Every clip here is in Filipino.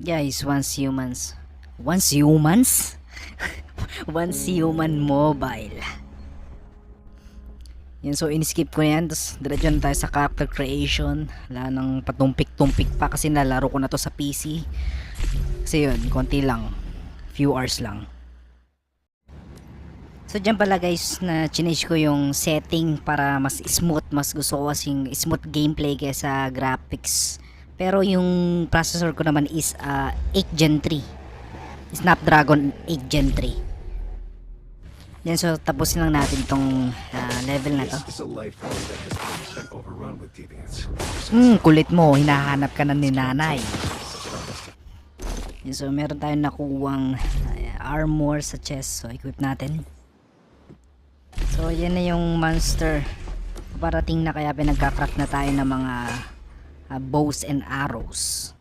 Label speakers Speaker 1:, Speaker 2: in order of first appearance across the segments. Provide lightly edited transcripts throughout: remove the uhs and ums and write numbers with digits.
Speaker 1: Guys, once humans? Once human mobile. Yan, so in-skip ko na yan. Tapos diretso na tayo sa character creation. Wala nang patumpik-tumpik pa kasi nalaro ko na to sa PC. Kasi yun, konti lang. Few hours lang. So dyan pala guys na change ko yung setting para mas smooth. Mas gusto ko kasing smooth gameplay kaysa graphics. Pero yung processor ko naman is 8 Gen 3. Snapdragon 8 Gen 3. Yan, so tapusin lang natin tong level na to. Kulit mo, hinahanap ka na ni nanay. Yan, so meron tayong nakuwang armor sa chest. So equip natin. So yan na yung monster. Parating na kaya pinagkacraft na tayo ng mga bows and arrows.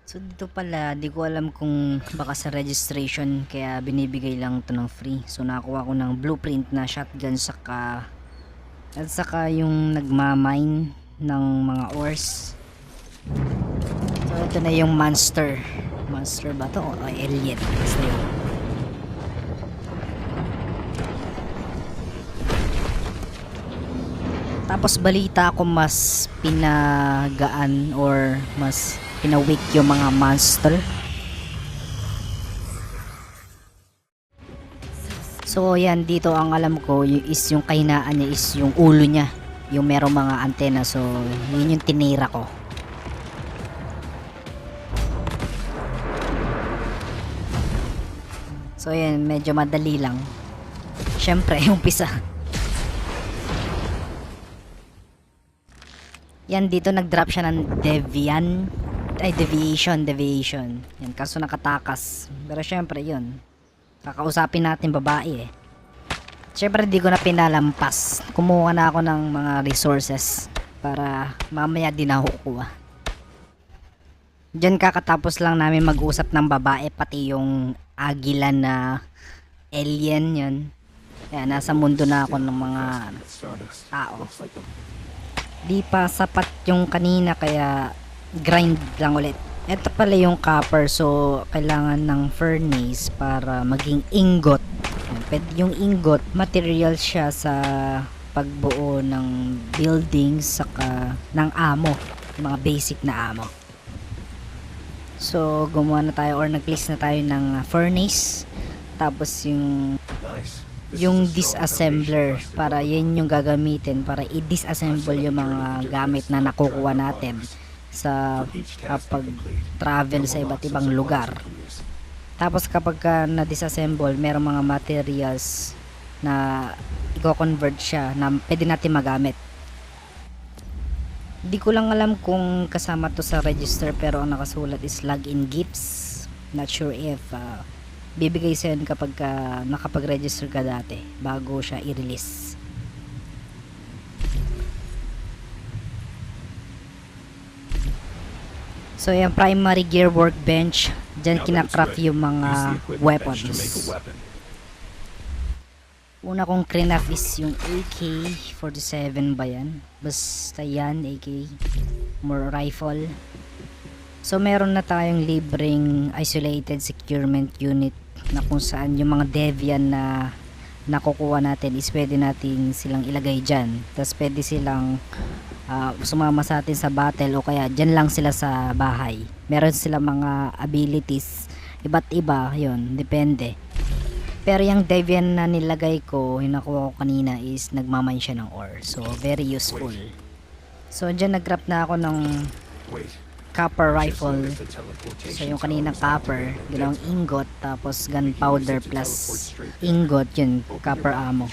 Speaker 1: So dito pala, di ko alam kung baka sa registration kaya binibigay lang to ng free. So nakakuha ko ng blueprint na shotgun at saka yung nagmamine ng mga ores. So ito na yung monster. Monster ba to? O alien? Basta yun. Tapos balita ko mas pinagaan or mas pinawik yung mga monster. So yan, dito ang alam ko is yung kahinaan niya is yung ulo niya, yung merong mga antena. So yun yung tinira ko. So yan, medyo madali lang. Syempre umpisa. Yan, dito nag-drop siya ng deviation. Yan, kaso nakatakas. Pero syempre yun, kakausapin natin babae eh. Syempre di ko na pinalampas. Kumuha na ako ng mga resources para mamaya din ako kukuha. Diyan kakatapos lang namin mag-usap ng babae, pati yung agila na alien yun. Yan, nasa mundo na ako ng mga tao. Di pa sapat yung kanina kaya grind lang ulit. Ito pala yung copper, so kailangan ng furnace para maging ingot. Yung ingot, material siya sa pagbuo ng buildings saka ng ammo, mga basic na ammo. So gumawa na tayo or nag-place na tayo ng furnace. Tapos yung disassembler, para yan yung gagamitin para i-disassemble yung mga gamit na nakukuha natin sa kapag travel sa iba't ibang lugar. Tapos kapag na-disassemble, merong mga materials na i-convert siya na pwede natin magamit. Di ko lang alam kung kasama to sa register, pero ang nakasulat is login gifts. Not sure if bibigay sa yun kapag nakapag-register ka dati bago siya i-release. So yung primary gear workbench, dyan kinacraft yung mga weapons. Una kong craft is yung AK-47 ba yan? Basta yan, AK more rifle. So meron na tayong libreng isolated securement unit na kung saan yung mga deviant na nakukuha natin is pwede natin silang ilagay dyan. Tapos pwede silang sumama sa atin sa battle o kaya dyan lang sila sa bahay. Meron silang mga abilities iba't iba, yun, depende. Pero yung deviant na nilagay ko, yung nakuha ko kanina is nagmamine siya ng ore. So very useful. So dyan nag-grab na ako ng copper rifle. So yung kaninang copper, ginawang ingot, tapos gunpowder plus ingot, yun, copper ammo.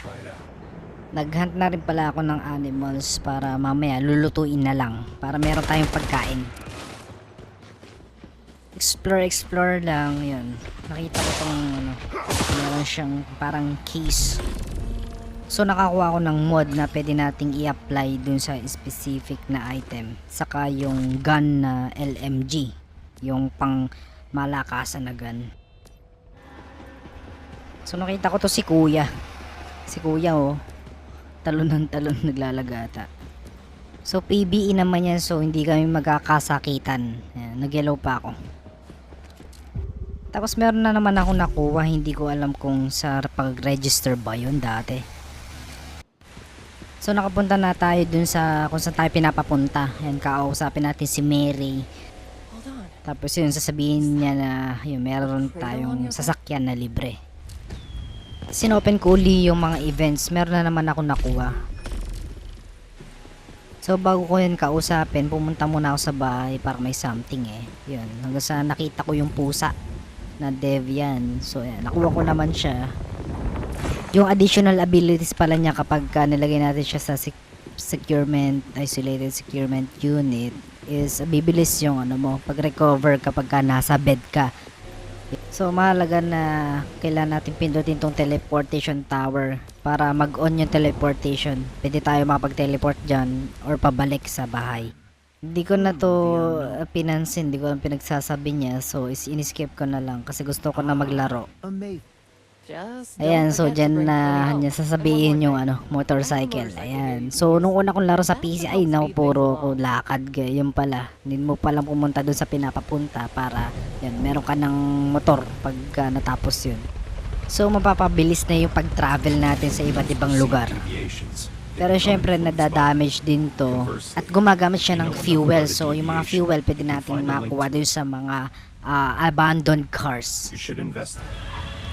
Speaker 1: Naghunt na rin pala ako ng animals para mamaya lulutuin na lang para meron tayong pagkain. Explore lang, yun. Nakita ko tong meron siyang parang case. So nakakuha ko ng mod na pwede nating i-apply dun sa specific na item. Saka yung gun na LMG, yung pang malakasan na gun. So nakita ko to si kuya. Si kuya oh, talon ng talon naglalagata. So PBE naman yan, so hindi kami magkakasakitan. Ayan, nag-yellow pa ako. Tapos meron na naman ako nakuha, hindi ko alam kung sa pag-register ba yun dati. So nakapunta na tayo dun sa kung saan tayo pinapapunta. Yan, kakausapin natin si Mary. Tapos yun, sasabihin niya na yun, meron tayong sasakyan na libre. Sinopen ko uli yung mga events, meron na naman ako nakuha. So bago ko yun kausapin, pumunta muna ako sa bahay para may something eh. Yun, hanggang sa nakita ko yung pusa na Devian. So yan, nakuha ko naman siya. Yung additional abilities pala niya kapag nilagay natin siya sa isolated securement unit is bibilis yung ano mo, pag-recover kapag nasa bed ka. So mahalaga na kailangan natin pindutin tong teleportation tower para mag-on yung teleportation. Pwede tayo makapag-teleport dyan or pabalik sa bahay. Hindi ko na to pinansin, hindi ko lang pinagsasabi niya, so in-skip ko na lang kasi gusto ko na maglaro. Ayan, so dyan na niya sasabihin yung ano, motorcycle. Ayan, so nung una kong laro sa PC, ay no, puro ko lakad. Yun pala, hindi mo palang pumunta dun sa pinapapunta para yan, meron ka ng motor pag natapos yun. So mapapabilis na yung pag-travel natin sa iba't ibang lugar. Pero syempre nadadamage din to at gumagamit siya ng fuel. So yung mga fuel pwede natin makuha doon sa mga abandoned cars.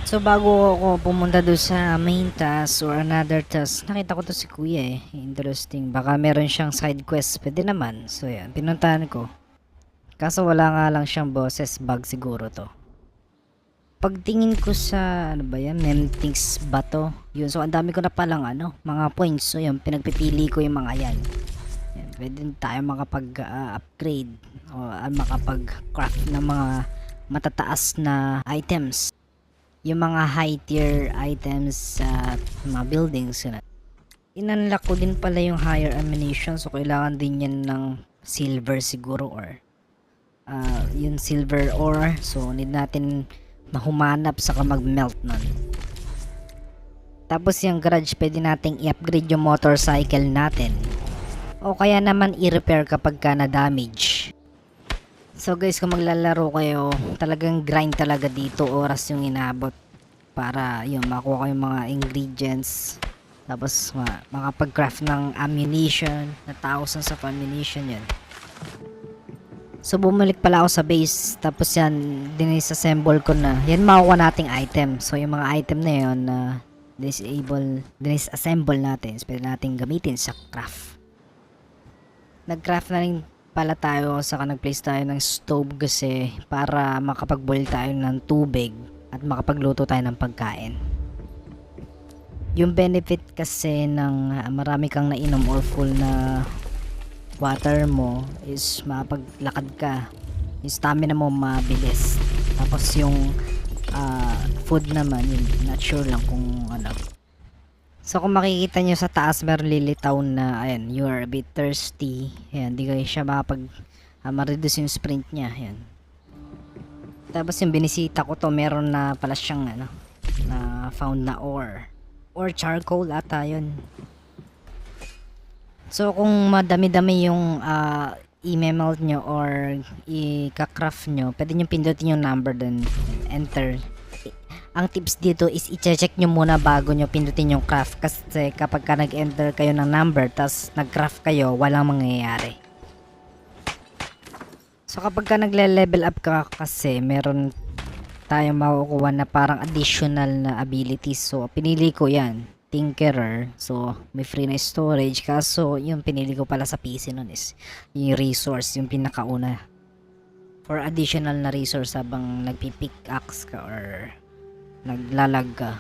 Speaker 1: So bago ako pumunta doon sa main task or another task, nakita ko to si kuya eh. Interesting. Baka meron siyang side quest. Pwede naman. So yan, pinuntahan ko. Kaso wala nga lang siyang boses bug siguro to. Pagtingin ko sa ano ba yan, Memtings ba to? Yun, so ang dami ko na palang ano, mga points. So yun, pinagpipili ko yung mga yan. Yan, pwede tayo makapag-upgrade o makapag-craft ng mga matataas na items. Yung mga high tier items sa mga buildings. Yun. Inunlock ko din pala yung higher ammunition, so kailangan din yan ng silver siguro or yung silver ore. So need natin mahumanap saka mag-melt nun. Tapos yung garage pwede nating i-upgrade yung motorcycle natin o kaya naman i-repair kapag ka na-damage. So guys, kung maglalaro kayo, talagang grind talaga dito, oras yung inabot para yun, makuha ko yung mga ingredients, tapos makapag-craft ng ammunition na thousands of ammunition yun. So bumalik pala ako sa base, tapos yan dinisassemble ko na. Yan makukuha nating item. So yung mga item na yun disassemble natin, pwede natin gamitin sa craft. Nag-craft na rin pala tayo, saka nag-place tayo ng stove kasi para makapag-boil tayo ng tubig at makapagluto tayo ng pagkain. Yung benefit kasi ng marami kang nainom or full na water mo is mapaglakad ka, yung stamina mo mabilis. Tapos yung food naman, yun, not sure lang kung ano. So kung makikita nyo sa taas, meron lilitaw na ayan, you are a bit thirsty. Ayan, di kayo siya ma-reduce yung sprint nya. Ayan. Tapos yung binisita ko to, meron na pala siyang ano, na found na ore or charcoal ata yun. So kung madami-dami yung i-melt nyo or i-craft nyo, pwede nyo pindutin yung number dun, enter. Ang tips dito is i-check nyo muna bago nyo pindutin yung craft, kasi kapag ka nag-enter kayo ng number tas nag-craft kayo, walang mangyayari. So kapag ka nagle-level up ka kasi, meron tayong makukuha na parang additional na abilities. So pinili ko yan, Tinkerer. So may free na storage, kaso yung pinili ko pala sa PC nun is yung resource, yung pinakauna for additional na resource habang nagpi-pickaxe ka or naglalag ka.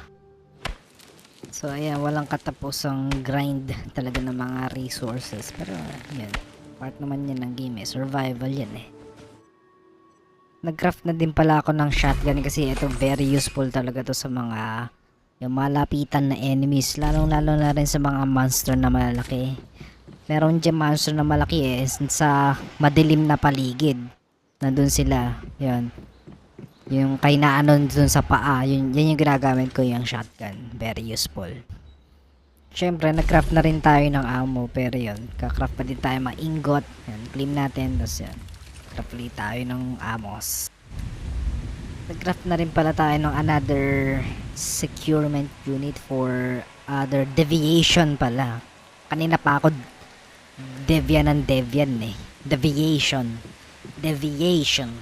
Speaker 1: So ayan, walang katapusang grind talaga ng mga resources, pero yan, part naman yan ng game eh, survival yan eh. Nagcraft na din pala ako ng shotgun kasi ito very useful talaga to sa mga yung malapitan na enemies, lalong lalo na rin sa mga monster na malaki. Meron dyan monster na malaki eh, sa madilim na paligid, nandun sila, yun. Yung kainaanon dun sa paa, yan yung ginagamit ko, yung shotgun, very useful. Syempre nagcraft na rin tayo ng ammo, pero yun, kakraft pa din tayo mga ingot, yan, claim natin, tapos yan, craft ulit tayo ng ammos. Nag-craft na rin pala tayo ng another securement unit for other deviation pala. Kanina pa ako Devian ng Devian eh. Deviation. Deviation.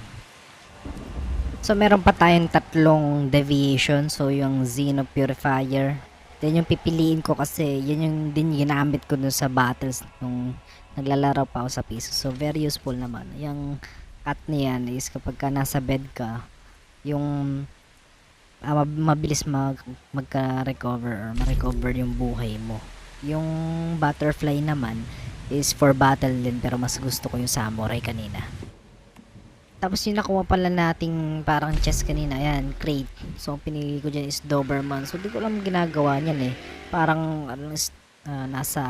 Speaker 1: So meron pa tayong tatlong deviation. So yung Xeno Purifier. Then yung pipiliin ko kasi yan yung din ginamit ko dun sa battles nung naglalaro pa ako sa piso. So very useful naman. Yung cut niyan is kapag ka nasa bed ka, yung mabilis magka-recover or ma-recover yung buhay mo. Yung butterfly naman is for battle din pero mas gusto ko yung samurai kanina. Tapos yung nakuha pala nating parang chest kanina, ayan, crate. So pinili ko dyan is Doberman. So di ko alam ginagawa niyan eh. Parang nasa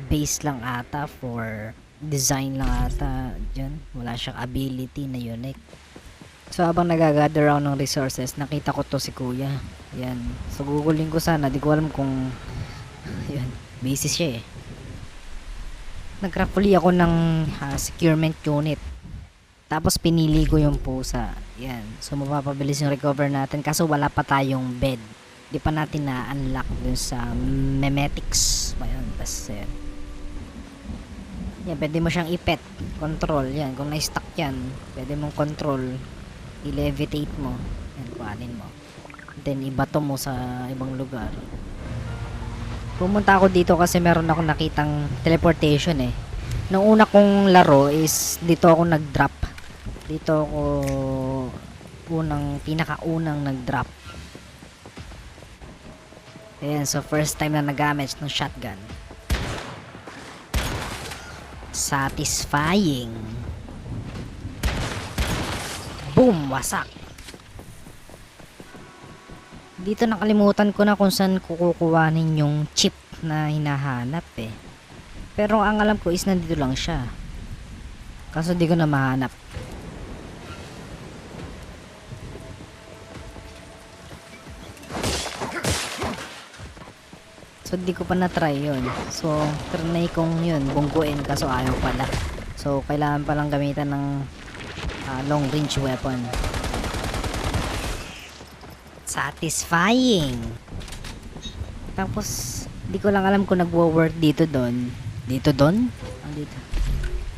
Speaker 1: base lang ata for design lang ata dyan. Wala siyang ability na unique. So habang nagagather ako ng resources, nakita ko to si kuya. Ayan. So gugulin ko sana, di ko alam kung ayan, busy siya eh. Nag-craft uli ako ng securement unit. Tapos pinili ko yung pusa. Yan. So mapapabilis yung recover natin. Kaso wala pa tayong bed. Di pa natin na-unlock dun sa memetics. Ayan. Tapos yan. Yan. Pwede mo siyang ipet. Control. Yan. Kung na-stuck yan. Pwede mong control. I-levitate mo. Yan. Kuhanin mo. Then ibato mo sa ibang lugar. Pumunta ako dito kasi meron ako nakitang teleportation eh. Nung una kong laro is dito ako nag-drop. Dito ako pinakaunang nag-drop. Ayan, so first time na nagamit ng shotgun. Satisfying. Boom! Wasak. Dito nakalimutan ko na kung saan kukukuhanin yung chip na hinahanap eh. Pero ang alam ko is nandito lang siya. Kaso di ko na mahanap. So di ko pa na-try yun. So trinay kong yun, bungguin kaso ayaw pala. So kailangan palang gamitan ng long range weapon. Satisfying. Tapos di ko lang alam kung nagwo-work dito doon. Dito doon?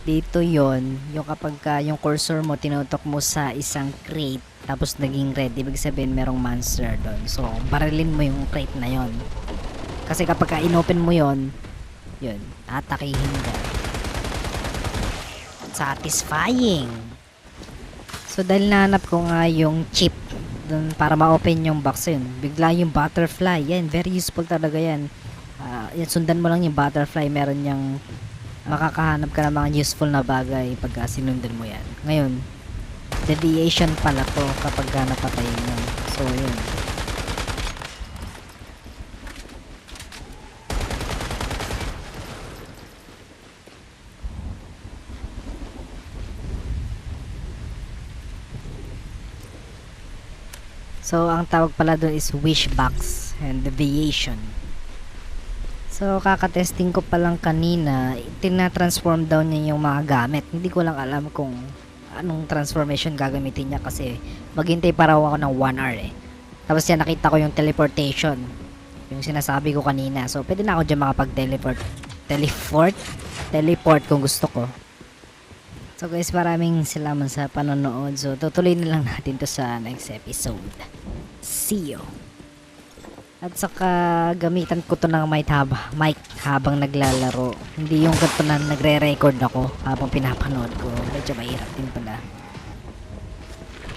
Speaker 1: Dito yon yung kapag yung cursor mo tinutok mo sa isang crate tapos naging red, ibig sabihin merong monster doon. So barilin mo yung crate na yon. Kasi kapag inopen mo yon, yun, atakihin ka. Satisfying. So dahil nahanap ko nga yung chip dun para ma-open yung box yun, bigla yung butterfly, yan, very useful talaga yan. Yan, sundan mo lang yung butterfly, meron yung makakahanap ka ng mga useful na bagay pagka sinundan mo yan. Ngayon, deviation pala to kapag napatay mo. So yun. So, ang tawag pala doon is wish box and deviation. So, kakatesting ko pa lang kanina, tina-transform daw niya yung mga gamit. Hindi ko lang alam kung anong transformation gagamitin niya kasi maghintay pa raw ako ng 1 hour eh. Tapos yan, nakita ko yung teleportation. Yung sinasabi ko kanina. So, pwede na ako dyan makapag-teleport. Teleport kung gusto ko. So guys, maraming salamat sa panonood. So tutuloy na lang natin to sa next episode. See you. At saka gamitan ko to ng mic habang naglalaro. Hindi yung ganito na nagre-record ako habang pinapanood ko. Medyo mahirap din pala.